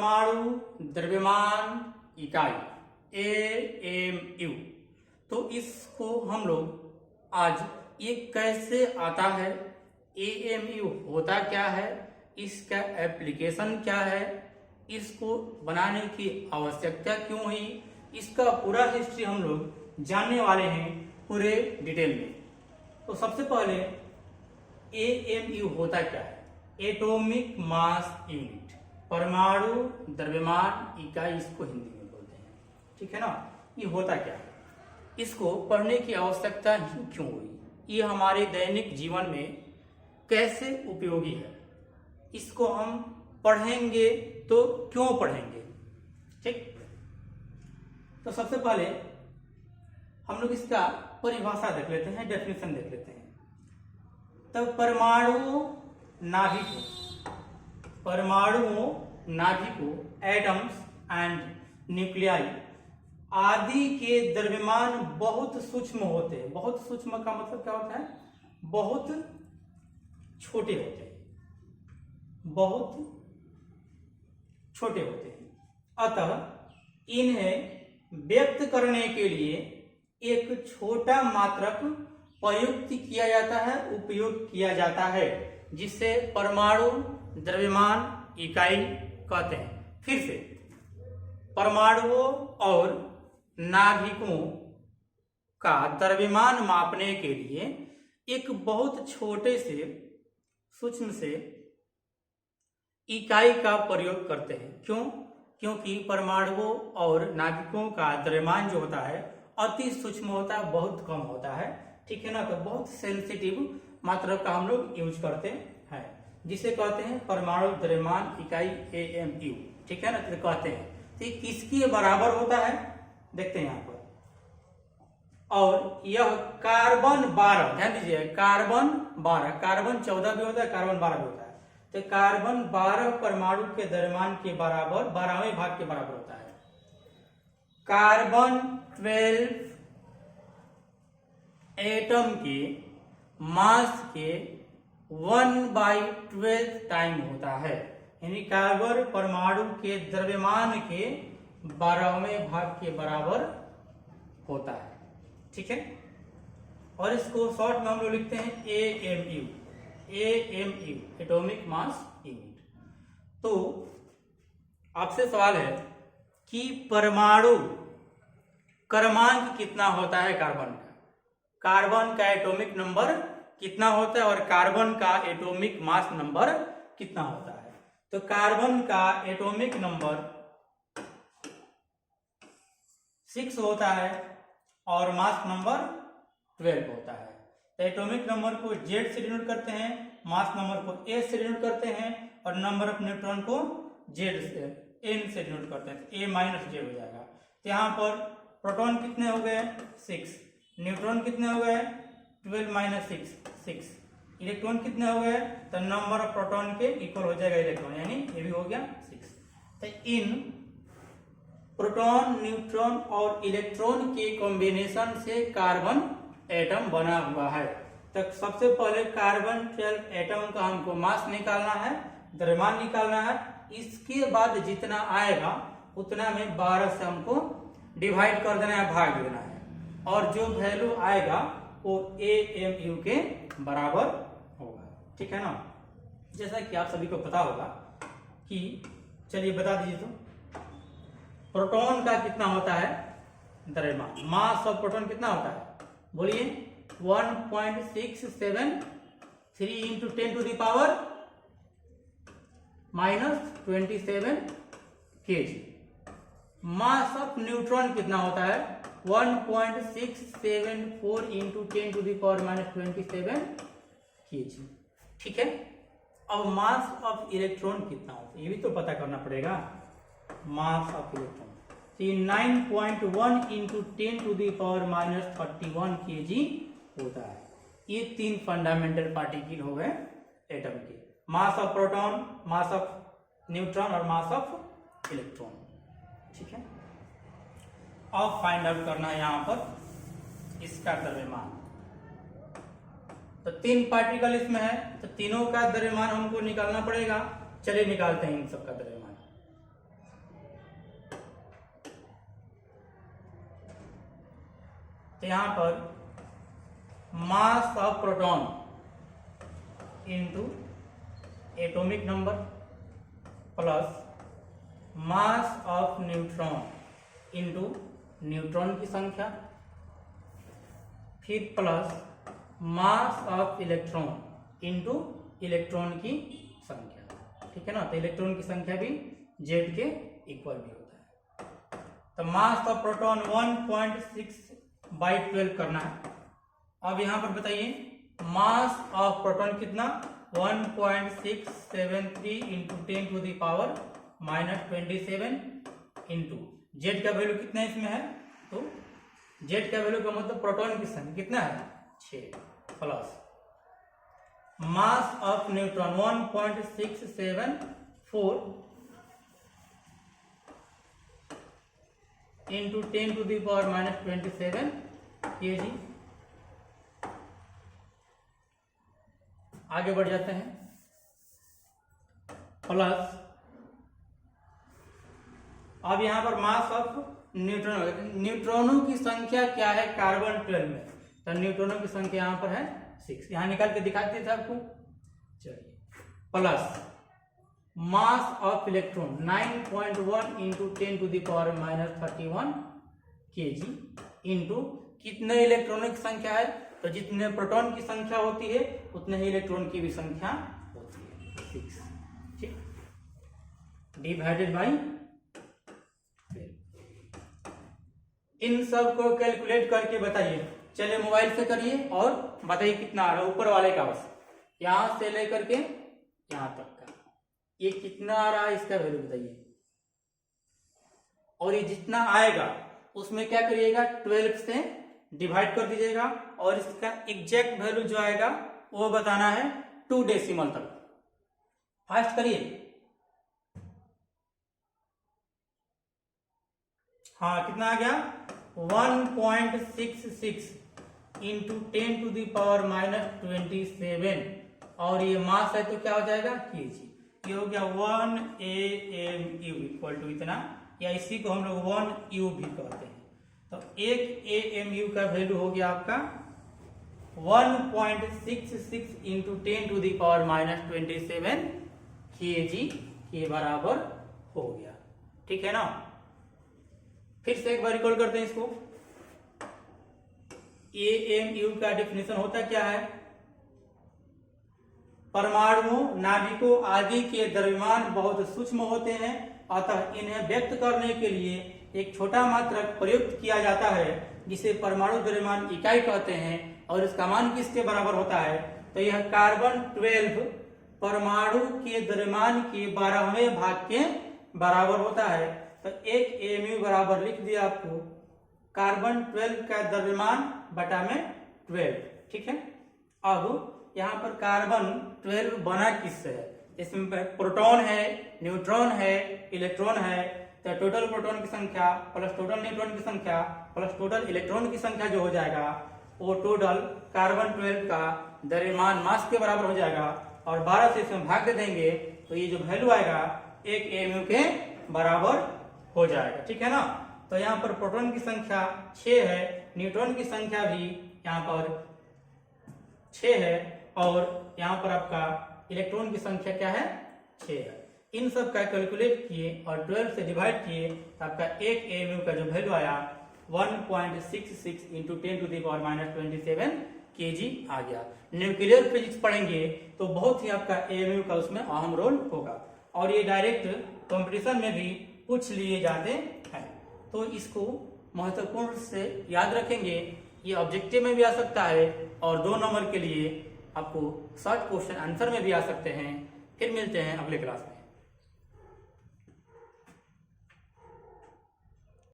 परमाणु द्रव्यमान इकाई AMU। तो इसको हम लोग आज ये कैसे आता है, AMU होता क्या है, इसका एप्लीकेशन क्या है, इसको बनाने की आवश्यकता क्यों हुई, इसका पूरा हिस्ट्री हम लोग जानने वाले हैं पूरे डिटेल में। तो सबसे पहले AMU होता क्या है, एटॉमिक मास यूनिट, परमाणु द्रव्यमान इकाई इसको हिंदी में बोलते हैं, ठीक है ना। ये होता क्या है, इसको पढ़ने की आवश्यकता क्यों हुई, ये हमारे दैनिक जीवन में कैसे उपयोगी है, इसको हम पढ़ेंगे तो क्यों पढ़ेंगे, ठीक। तो सबसे पहले हम लोग इसका परिभाषा देख लेते हैं, डेफिनेशन देख लेते हैं। तो परमाणु नाभिकों एटम्स एंड न्यूक्लियाई आदि के द्रव्यमान बहुत सूक्ष्म होते हैं। बहुत सूक्ष्म का मतलब क्या होता है, बहुत छोटे होते हैं, बहुत छोटे होते हैं। अतः इन्हें व्यक्त करने के लिए एक छोटा मात्रक प्रयुक्त किया जाता है, उपयोग किया जाता है, जिसे परमाणु द्रव्यमान इकाई कहते हैं। फिर से, परमाणुओं और नाभिकों का द्रव्यमान मापने के लिए एक बहुत छोटे से सूक्ष्म से इकाई का प्रयोग करते हैं। क्यों? क्योंकि परमाणुओं और नाभिकों का द्रव्यमान जो होता है अति सूक्ष्म होता है, बहुत कम होता है, ठीक है ना। तो बहुत सेंसिटिव मात्रक का हम लोग यूज करते हैं, जिसे कहते हैं परमाणु द्रव्यमान इकाई AMU, ठीक है ना। तो कहते हैं तो ये किसके बराबर होता है, देखते हैं यहाँ पर। और यह कार्बन 12, ध्यान दीजिए, कार्बन 12, कार्बन 14 भी होता है, कार्बन 12 भी होता है। तो कार्बन 12 परमाणु के द्रव्यमान के बराबर 12वें भाग के बराबर होता है। कार्बन 12 एटम के मास के 1/12 टाइम होता है, यानी कार्बन परमाणु के द्रव्यमान के 12वें भाग के बराबर होता है, ठीक है। और इसको शॉर्ट में हम लोग लिखते हैं AMU, एटॉमिक मास यूनिट। तो आपसे सवाल है कि परमाणु क्रमांक कितना होता है कार्बन का, कार्बन का एटॉमिक नंबर कितना होता है और कार्बन का एटॉमिक मास नंबर कितना होता है। तो कार्बन का एटॉमिक नंबर 6 होता है और मास नंबर 12 होता है। तो एटॉमिक नंबर को Z से डिनोट करते हैं, मास नंबर को S से डिनोट करते हैं और नंबर ऑफ न्यूट्रॉन को N से डिनोट करते हैं। A - J हो जाएगा। तो यहाँ पर प्रोटॉन कितने हो गए, 6, न्यूट्रॉन कितने हो गए, 12 - 6, इलेक्ट्रॉन कितने हो गए, तो नंबर ऑफ प्रोटॉन के इक्वल हो जाएगा इलेक्ट्रॉन, यानी ये भी हो गया 6। तो इन प्रोटॉन, न्यूट्रॉन और इलेक्ट्रॉन के कॉम्बिनेशन से कार्बन एटम बना हुआ है। तो सबसे पहले कार्बन 12 एटम का हमको मास निकालना है, द्रव्यमान निकालना है। इसके बाद जितना आएगा उतना में 12 से हमको डिवाइड कर देना है, भाग देना है, और जो वैल्यू आएगा वो AMU के बराबर होगा, ठीक है ना। जैसा कि आप सभी को पता होगा कि, चलिए बता दीजिए, तो प्रोटॉन का कितना होता है द्रव्यमान, मास ऑफ प्रोटॉन कितना होता है, बोलिए। 1.673 into 10⁻⁻27 kg। Mass of neutron कितना होता है, 1.674 इंटू 10⁻⁻27 kg, ठीक है। अब मास ऑफ इलेक्ट्रॉन कितना होता है ये भी तो पता करना पड़ेगा। Mass of electron 9.1 into 10⁻31 kg होता है। ये 3 फंडामेंटल पार्टिकल हो गए एटम के, mass of proton, mass of neutron और मास ऑफ इलेक्ट्रॉन, ठीक है। अब फाइंड आउट करना है यहाँ पर इसका द्रव्यमान। तो 3 पार्टिकल इसमें है, तो तीनों का द्रव्यमान हमको निकालना पड़ेगा। चलिए निकालते हैं इन सबका द्रव्यमान। तो यहाँ पर mass of proton into atomic number plus mass of neutron into neutron की संख्या, फिर plus mass of electron into electron की संख्या। ठीक है ना, तो इलेक्ट्रॉन की संख्या भी जेड के इक्वल भी होता है। तो मास ऑफ प्रोटॉन 1.6/12 करना है। अब यहां पर बताइए मास ऑफ प्रोटॉन कितना, 1.673 इंटू 10⁻⁻27 इंटू जेड का वैल्यू कितना इसमें है, तो जेड का वैल्यू का मतलब प्रोटॉन की संख्या कितना है 6 plus mass of neutron 1.674 into 10⁻⁻27 kg। आगे बढ़ जाते हैं, प्लस अब यहां पर मास ऑफ न्यूट्रॉन, न्यूट्रॉनों की संख्या क्या है कार्बन 12 में, तो न्यूट्रॉनों की संख्या यहां पर है 6, यहां निकाल के दिखाते थे आपको। चलिए, plus mass of electron 9.1 into 10⁻⁻31 kg into कितने इलेक्ट्रॉनों की संख्या है, तो जितने प्रोटॉन की संख्या होती है उतने ही इलेक्ट्रॉन की भी संख्या होती है 6। ठीक, डिवाइडेड बाई, इन सब को कैलकुलेट करके बताइए। चलिए मोबाइल से करिए और बताइए कितना आ रहा है ऊपर वाले का, बस यहां से लेकर के यहां तक का ये कितना आ रहा है इसका वैल्यू बताइए। और ये जितना आएगा उसमें क्या करिएगा 12 से डिवाइड कर दीजिएगा और इसका एग्जैक्ट वैल्यू जो आएगा वो बताना है 2 डेसिमल तक। फास्ट करिए, हाँ कितना आ गया 1.66 इंटू 10⁻⁻27 और ये मास है तो क्या हो जाएगा केजी। ये हो गया 1 AMU इक्वल टू इतना, या इसी को हम लोग 1 U भी कहते हैं। तो 1 AMU का वैल्यू हो गया आपका 1.66 इंटू 10⁻⁻27 kg के बराबर हो गया। ठीक है ना, फिर से एक बार रिकॉल करते हैं इसको। AMU का डेफिनेशन होता क्या है, परमाणुओं नाभिकों आदि के द्रव्यमान बहुत सूक्ष्म होते हैं, अतः इन्हें व्यक्त करने के लिए एक छोटा मात्रक प्रयुक्त किया जाता है जिसे परमाणु द्रव्यमान इकाई कहते हैं, और इसका मान किसके बराबर होता है, तो यह कार्बन 12 परमाणु के द्रव्यमान के 12वें भाग के बराबर होता है। तो 1 AMU बराबर लिख दिया आपको कार्बन 12 का द्रव्यमान बटा में 12। ठीक है, अब यहाँ पर कार्बन 12 बना किससे है, इसमें प्रोटॉन है, न्यूट्रॉन है, इलेक्ट्रॉन है, तो टोटल प्रोटॉन की संख्या प्लस टोटल न्यूट्रॉन की संख्या प्लस टोटल इलेक्ट्रॉन की संख्या जो हो जाएगा वो टोटल कार्बन 12 का द्रव्यमान मास के बराबर हो जाएगा, और 12 से इसमें भाग दे देंगे तो ये जो वैल्यू आएगा 1 AMU के बराबर हो जाएगा। ठीक है ना, तो यहाँ पर प्रोटॉन की संख्या 6 है, न्यूट्रॉन की संख्या भी यहाँ पर 6 है, और यहाँ पर आपका इलेक्ट्रॉन की संख्या क्या है 6 है। इन सब का कैलकुलेट किए और 12 से डिवाइड किए तो आपका 1 AMU का जो वैल्यू आया 1.66 इंटू 10⁻⁻27 kg आ गया। न्यूक्लियर फिजिक्स पढ़ेंगे तो बहुत ही आपका AMU का उसमें अहम रोल होगा, और ये डायरेक्ट कंपटीशन में भी पूछ लिए जाते हैं, तो इसको महत्वपूर्ण से याद रखेंगे। ये ऑब्जेक्टिव में भी आ सकता है और 2 नंबर के लिए आपको शॉर्ट क्वेश्चन आंसर में भी आ सकते हैं। फिर मिलते हैं अगले क्लास में।